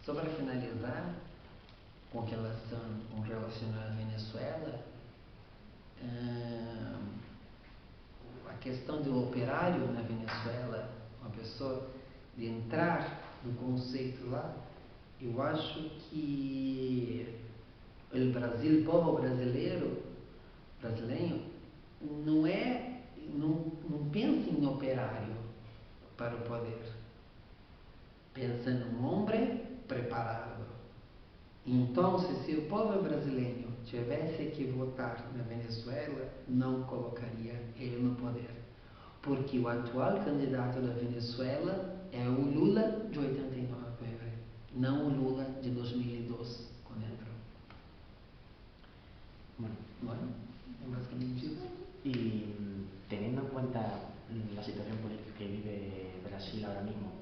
Só para finalizar, com relação à Venezuela, a questão do operário na Venezuela, uma pessoa de entrar no conceito lá, eu acho que o Brasil, o povo brasileiro, não pensa em operário para o poder. Pensa num homem preparado. Então, se o povo brasileiro tivesse que votar na Venezuela, não colocaria ele no poder. Porque o atual candidato da Venezuela é o Lula de 89, não o Lula de 2002, quando entrou. Bueno, es basicamente eso. Y teniendo en cuenta la situación política que vive Brasil ahora mismo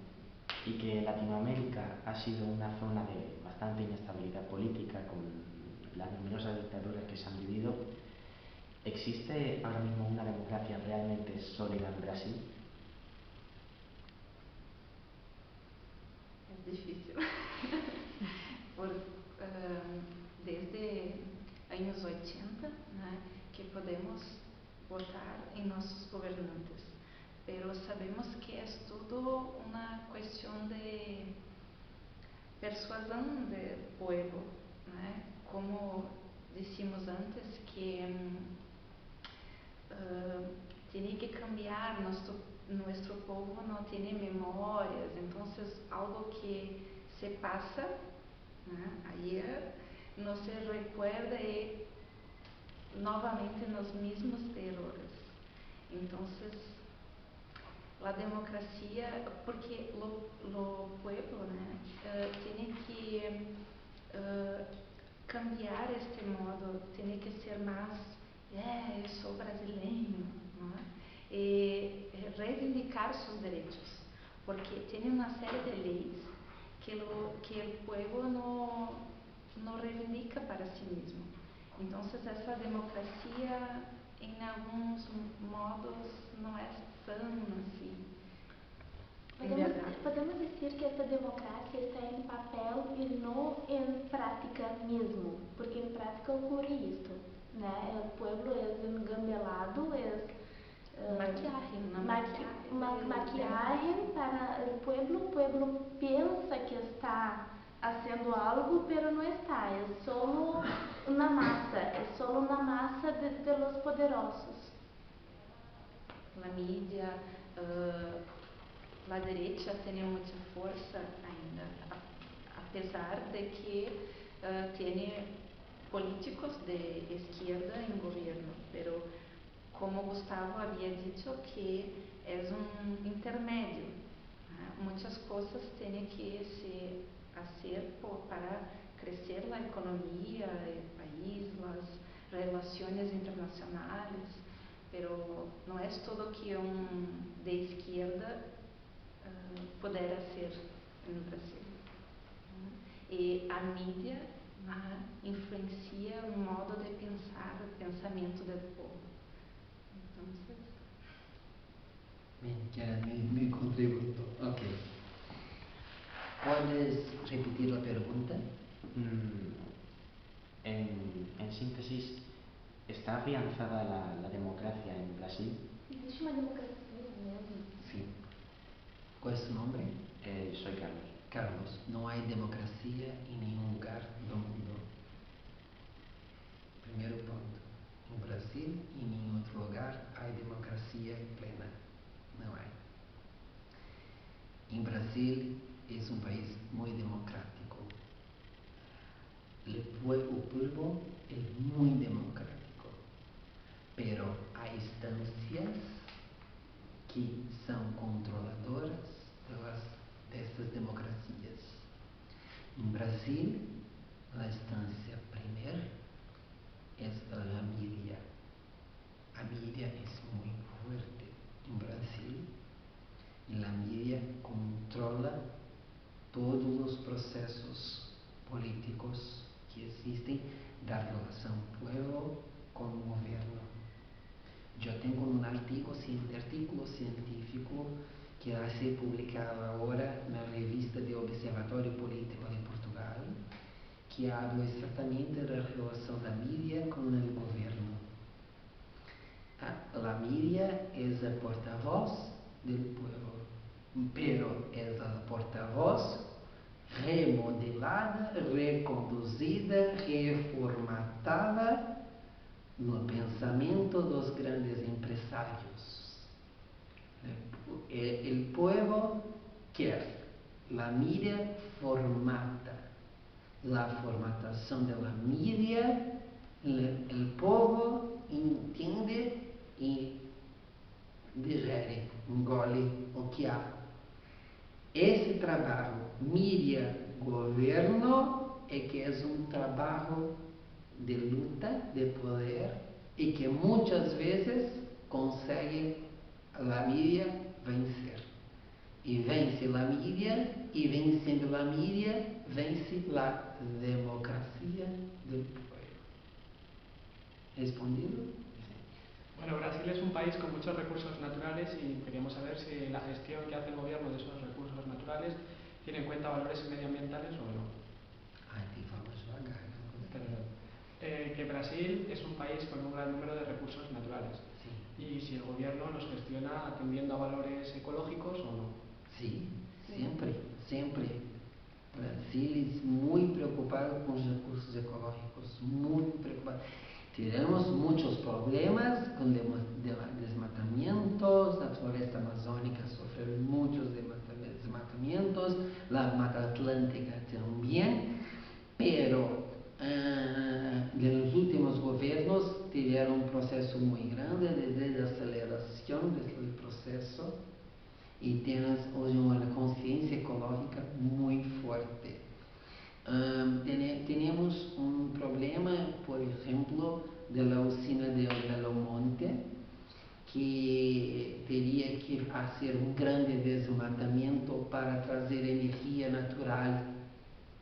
y que Latinoamérica ha sido una zona de bastante inestabilidad política con las numerosas dictaduras que se han vivido, ¿existe ahora mismo una democracia realmente sólida en Brasil? Es difícil. Desde anos 80, né, que podemos votar em nossos governantes, pero sabemos que é tudo uma questão de persuasão do povo, né? Como dissemos antes, que tem que cambiar, nosso povo não tem memórias, então algo que se passa, né, ayer não se recuerda e novamente nos mesmos erros. Então, a democracia, porque o povo, né, tem que cambiar este modo, tem que ser mais, eu sou brasileiro, né, e reivindicar seus direitos, porque tem uma série de leis que o povo não reivindica para si mesmo. Então, essa democracia, em alguns modos, não é tão assim. Podemos dizer que essa democracia está em papel e não em prática mesmo, porque em prática ocorre isto, né? O povo é engambelado, maquiagem para o povo pensa que está fazendo algo, pero não está, é só uma massa de los poderosos. A mídia, a direita tem muita força ainda, apesar de que tem políticos de esquerda em governo, pero como Gustavo havia dito, que é intermédio. Muitas coisas têm que se fazer para crescer a economia do país, as relações internacionais, pero não é tudo que de esquerda poderá ser no Brasil. E a mídia influencia o modo de pensar, o pensamento do povo. Bem, que era meu contributo. Ok. ¿Puedes repetir la pregunta? En síntesis, ¿está afianzada la democracia en Brasil? ¿Existe una democracia mesmo? Sí. ¿Cuál es su nombre? Soy Carlos. Carlos, no hay democracia en ningún lugar del mundo. Primeiro ponto. En Brasil y en ningún otro lugar hay democracia plena. No hay. En Brasil es un país muy democrático. El pueblo es muy democrático, pero hay instancias que son controladoras de estas democracias. En Brasil, la instancia primera es la mídia. La mídia es muy fuerte en Brasil y la mídia controla todos los procesos políticos que existen da relação pueblo con gobierno. Yo tengo un artículo científico que va a ser publicado ahora en la revista de Observatorio Político de Portugal. que habla exatamente da relação da mídia com o governo. La mídia é a porta-voz do povo, pero é a porta-voz remodelada, reconduzida, reformatada no pensamento dos grandes empresários. O povo quer a mídia formata. A formatação da mídia, o povo entende e digere, engole o que há. Esse trabalho mídia-governo é que é um trabalho de luta, de poder, e que muitas vezes consegue a mídia vencer. E vence a mídia, e vencendo a mídia, vence a democracia do povo. ¿Respondido? Bueno, Brasil es un país con muchos recursos naturales y queríamos saber si la gestión que hace el gobierno de esos recursos naturales tiene en cuenta valores medioambientales o no. Que Brasil es un país con un gran número de recursos naturales. Sí. Y si el gobierno los gestiona atendiendo a valores ecológicos o no. Sí, siempre, siempre. Brasil es muy preocupado con los recursos ecológicos, muy preocupado. Tenemos muchos problemas con desmatamientos, la floresta amazónica sufre muchos desmatamientos, la Mata Atlántica también, pero los últimos gobiernos tuvieron un proceso muy grande de desaceleración del proceso y tienes hoy una conciencia ecológica muy fuerte. Tenemos un problema, por ejemplo, de la usina de Belo Monte, que teria que hacer um grande desmatamento para trazer energia natural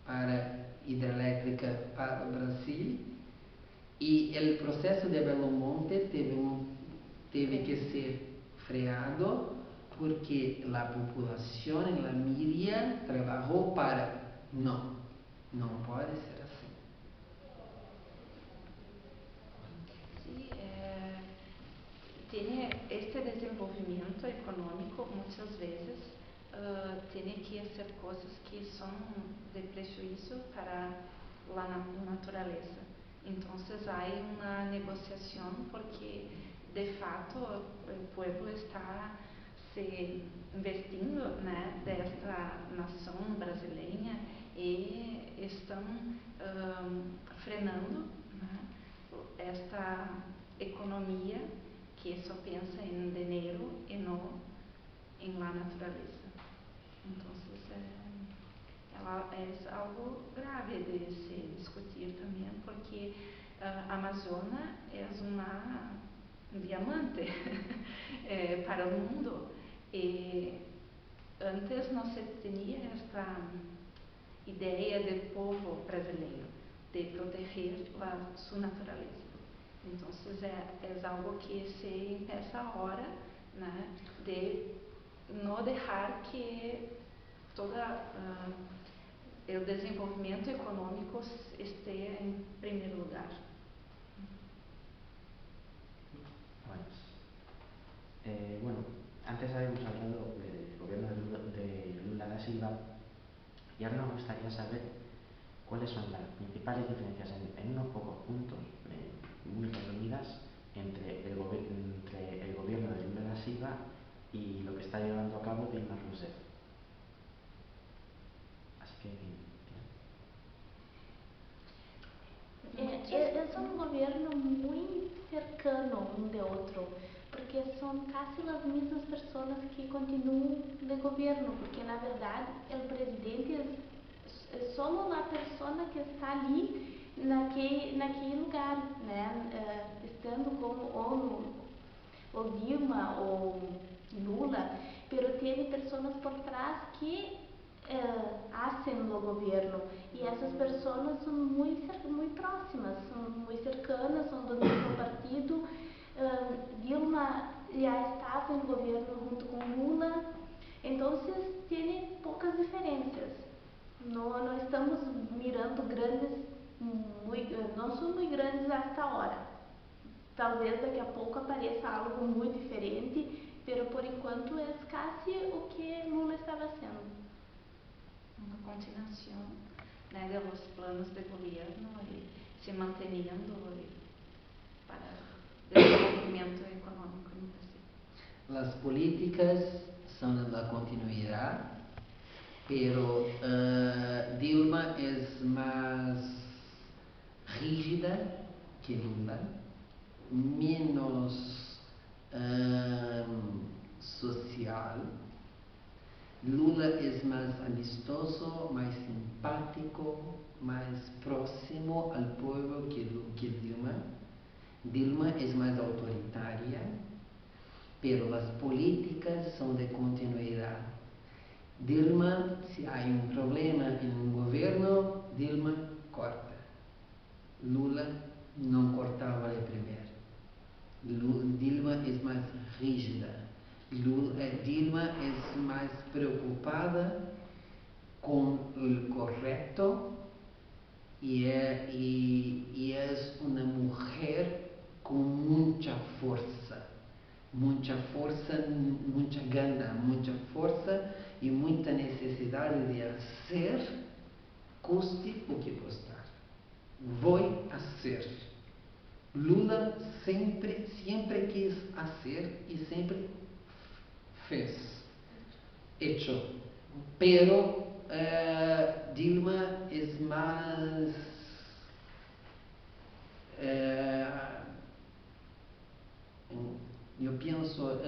para hidrelétrica para o Brasil. E o processo de Belo Monte teve que ser freado porque a população e a mídia trabalhou para não pode ser assim. Sí, tiene este desenvolvimento econômico muitas vezes tem que hacer coisas que são de prejuízo para a natureza. Então, há uma negociação porque, de fato, o povo está se investindo, né, desta nação brasileira e estão frenando, né, esta economia que só pensa em dinheiro e não em la natureza. Então, é algo grave de se discutir também, porque a Amazônia é um diamante para o mundo e antes não se tinha esta ideia do povo brasileiro de proteger sua natureza. Então, é algo que se empieza agora, né, de não deixar que todo o desenvolvimento econômico esteja em primeiro lugar. Bueno, antes habíamos hablado del gobierno de Lula da Silva y ahora nos gustaría saber cuáles son las principales diferencias en unos pocos puntos, muy resumidas, entre el gobierno de Lula da Silva y lo que está llevando a cabo Dilma Rousseff. Así que es un gobierno muy cercano un de otro, porque son casi las mismas personas que continúan de gobierno, porque na verdade el presidente es solo la persona que está ali naquele lugar, né? Estando como ou Dilma ou Lula, pero tem pessoas por trás que hacen o governo e essas pessoas são muito próximas, são muito cercanas, são do mesmo partido. Dilma já estava no governo junto com Lula, então tem poucas diferenças. Não estamos mirando grandes não são muito grandes hasta agora. Talvez daqui a pouco apareça algo muito diferente, mas por enquanto é quase o que Lula estava sendo. Uma continuação, né, dos planos de governo e se manteniendo para o desenvolvimento econômico no Brasil. As políticas são da continuidade, pero Dilma é mais rígida que Lula, menos social. Lula é mais amistoso, mais simpático, mais próximo ao povo que Dilma. Dilma é mais autoritária, pero as políticas são de continuidade. Dilma, se há um problema em um governo, Dilma corta. Lula não cortava de primeiro. Dilma é mais rígida. Dilma é mais preocupada com o correto e é uma mulher com muita força, muita gana, muita força e muita necessidade de fazer, custe o que custar. Vou fazer. Lula sempre quis fazer e sempre fez, hecho. Pero Dilma é mais eu penso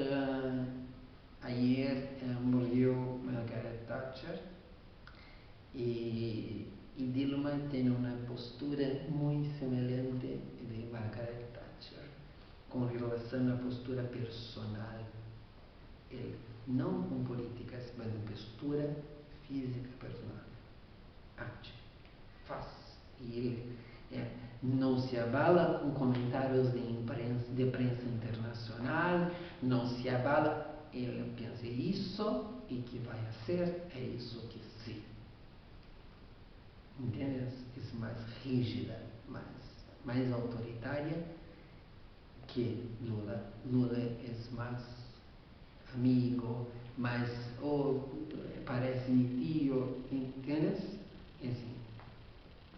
ayer morreu Margaret Thatcher e Dilma tem uma postura muito semelhante de Margaret Thatcher com relação à postura personal. Não com políticas, mas de postura física personal. Age, faz. E ele não se abala com comentários de prensa internacional, não se abala. Ele pensa isso e que vai ser, é isso que sim. Entendes? É mais rígida, mais autoritária que Lula. Lula é mais amigo, mais parece mi tío, ¿entiendes? Es así.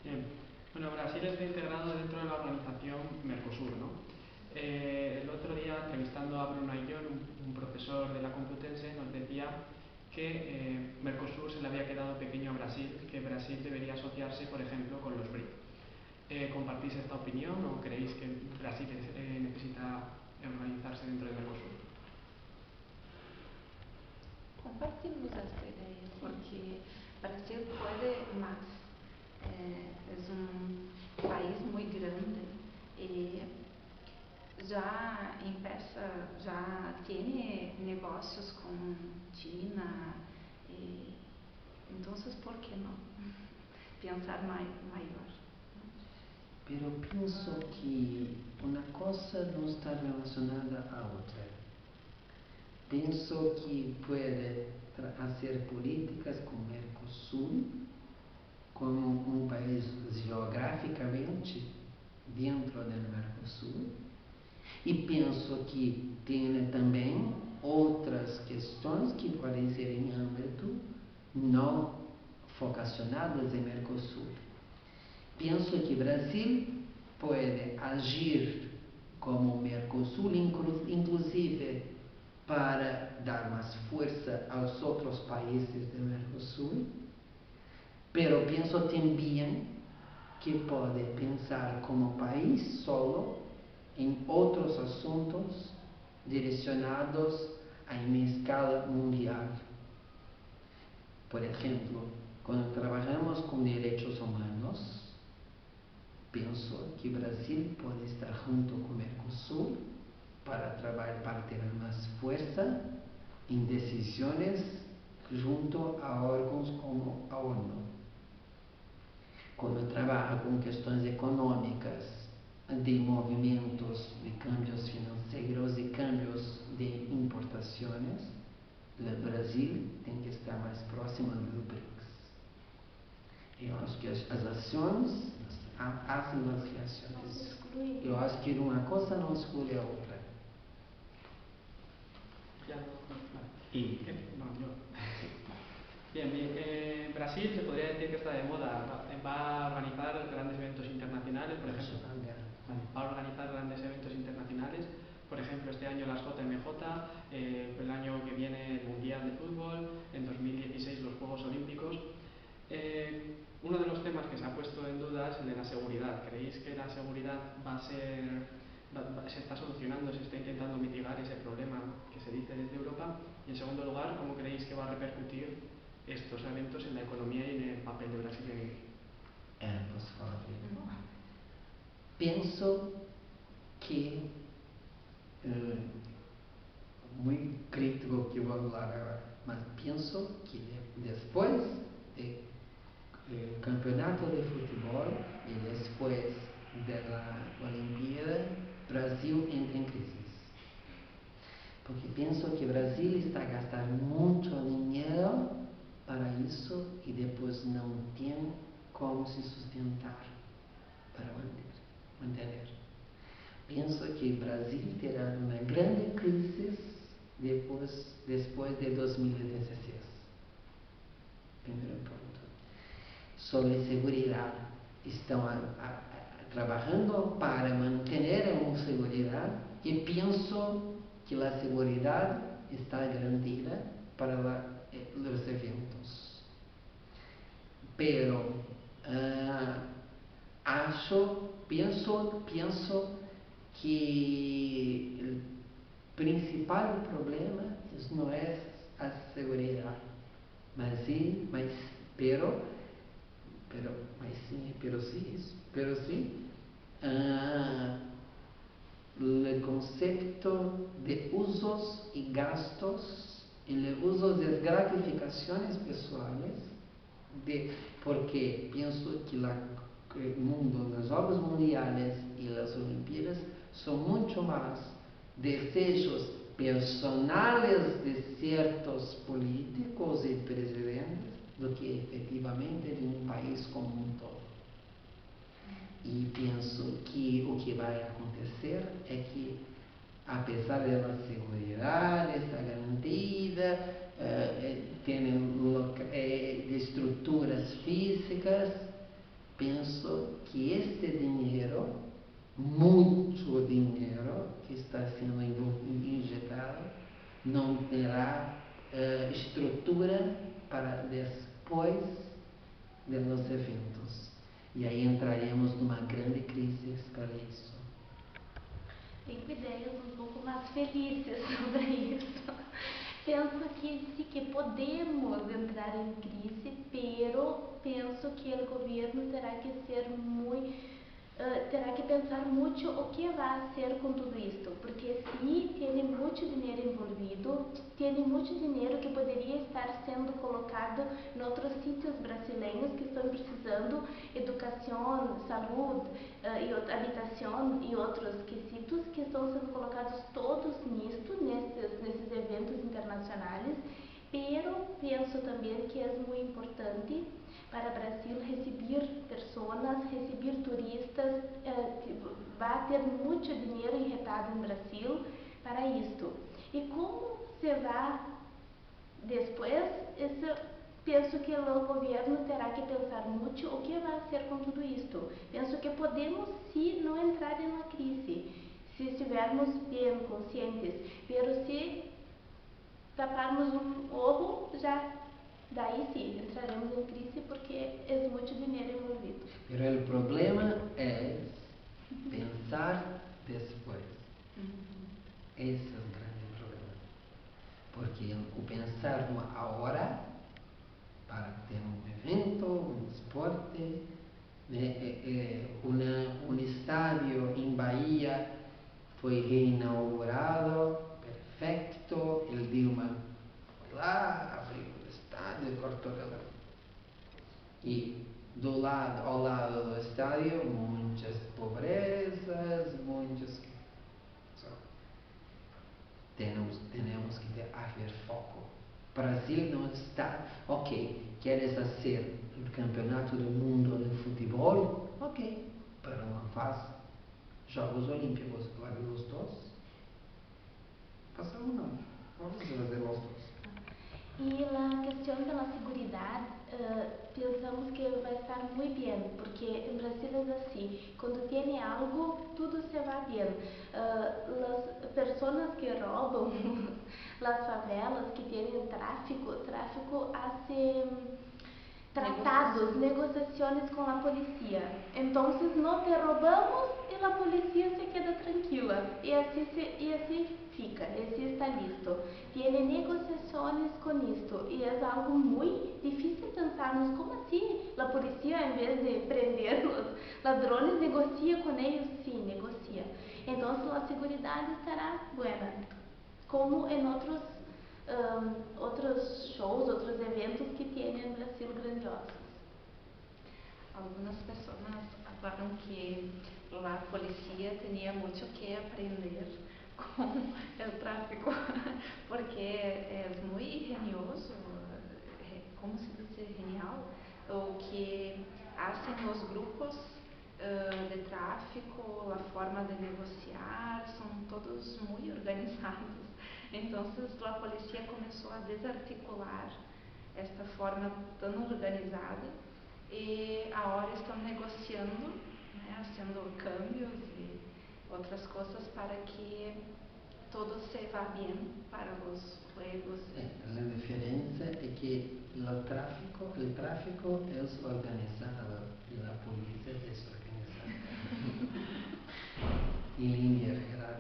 Bien. Bueno, Brasil está integrado dentro de la organización Mercosur, ¿no? El otro día, entrevistando a Bruno Aillón, un profesor de la Complutense, nos decía que Mercosur se le había quedado pequeño a Brasil, que Brasil debería asociarse, por ejemplo, con los BRIC. ¿Compartís esta opinión o creéis que Brasil necesita organizarse dentro de Mercosur? Compartimos esta ideia, porque Brasil pode mais. É um país muito grande e já tem negócios com China, então, por que não pensar maior? Pero penso que uma coisa não está relacionada à outra. Penso que pode fazer políticas com o Mercosul como um país geograficamente dentro do Mercosul e penso que tem também outras questões que podem ser em âmbito não focacionadas em Mercosul. Penso que Brasil pode agir como o Mercosul, inclusive para dar mais força aos outros países do Mercosul, pero penso também que pode pensar como país solo em outros assuntos direcionados a uma escala mundial. Por exemplo, quando trabalhamos com direitos humanos, penso que o Brasil pode estar junto com o Mercosul para trabalhar, para ter mais força em decisões junto a órgãos como a ONU. Quando trabalha com questões econômicas, de movimentos, de câmbios financeiros e câmbios de importações, o Brasil tem que estar mais próximo do BRICS. Eu acho que as ações, hacen las Não se reacciones. exclui. Eu acho que uma coisa não exclui a outra. Ya no, vale. Y No, yo. Bien, Brasil se podría decir que está de moda. Va a organizar grandes eventos internacionales, por ejemplo. Va a organizar grandes eventos internacionales. Por ejemplo, este año las JMJ, el año que viene el Mundial de Fútbol, en 2016 los Juegos Olímpicos. Uno de los temas que se ha puesto en duda es el de la seguridad. ¿Creéis que la seguridad se está solucionando, se está intentando mitigar ese problema que se dice desde Europa? Y en segundo lugar, ¿cómo creéis que va a repercutir estos eventos en la economía y en el papel de Brasil en ello? Posso falar primeiro? Penso que, muito crítico que vou falar agora, mas penso que depois do campeonato de futebol e depois da Olimpíada, Brasil entra em crise. Porque penso que o Brasil está a gastar muito dinheiro para isso e depois não tem como se sustentar para manter. Penso que o Brasil terá uma grande crise depois de 2016. Primeiro ponto. Sobre segurança. Estão trabalhando para manter a segurança e penso que a segurança está garantida para os eventos. Pero pienso que o principal problema não é a segurança, mas sim, o conceito de usos e gastos, o uso das gratificações pessoais, porque penso que o mundo, os Jogos Mundiais e as Olimpíadas são muito mais desejos personais de certos políticos e presidentes do que efetivamente de um país como um todo. E penso que o que vai acontecer é que, apesar da segurança estar garantida, de estruturas físicas, penso que este dinheiro, muito dinheiro que está sendo injetado, não terá estrutura para depois dos eventos. E aí entraremos numa grande crise para isso. Tenho ideias um pouco mais felizes sobre isso. Penso que sim, que podemos entrar em crise, pero penso que o governo terá que pensar muito o que vai fazer com tudo isto, porque se tem muito dinheiro envolvido, tem muito dinheiro que poderia estar sendo colocado em outros sítios brasileiros que estão precisando, educação, saúde, habitação e outros quesitos que estão sendo colocados todos nesses eventos internacionais. Pero penso também que é muito importante para o Brasil receber pessoas, receber turistas, vai ter muito dinheiro injetado no Brasil para isto. E como se vai depois, penso que o governo terá que pensar muito o que vai fazer com tudo isto. Penso que podemos, se não entrar em uma crise, se estivermos bem conscientes, pero se taparmos um olho, daí sim, entraremos em crise porque é muito dinheiro envolvido. Pero o problema é pensar depois. Esse é o grande problema. Porque o pensar agora, para ter um evento, um esporte, um estádio em Bahia foi reinaugurado, perfeito, o Dilma foi lá, abriu o estádio, cortou ela. E ao lado do estádio, muitas pobrezas, temos que haver foco. O Brasil não está, queres fazer campeonato do mundo de futebol, ok, pero não faz Jogos Olímpicos agora los dos. Pasamos não, vamos fazer los dos. Y la cuestión de la seguridad, pensamos que va a estar muy bien, porque en Brasil es así, cuando tiene algo, todo se va bien. Las personas que roban, las favelas que tienen tráfico hace tratados, negociaciones con la policía. Entonces no te robamos y la policía se queda tranquila. Y así fica, así está listo. Tiene negociaciones con esto y es algo muy difícil pensarnos como así. La policía en vez de prender los ladrones negocia con ellos, sí, negocia. Entonces la seguridad estará buena, como en otros shows, otros eventos que tiene en Brasil grandiosos. Algunas personas hablaron que la policía tenía mucho que aprender con el tráfico, porque es muy ingenioso, ¿cómo se dice? Genial, o que hacen los grupos de tráfico, la forma de negociar, son todos muy organizados. Entonces la policía comenzó a desarticular esta forma tan organizada y ahora están negociando, né, haciendo cambios y otras cosas para que todo se va bien para los juegos. La diferencia es que el tráfico es organizado y la policía es desorganizada. En línea general.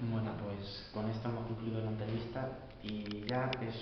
Bueno, pues con esto hemos concluido la entrevista y ya es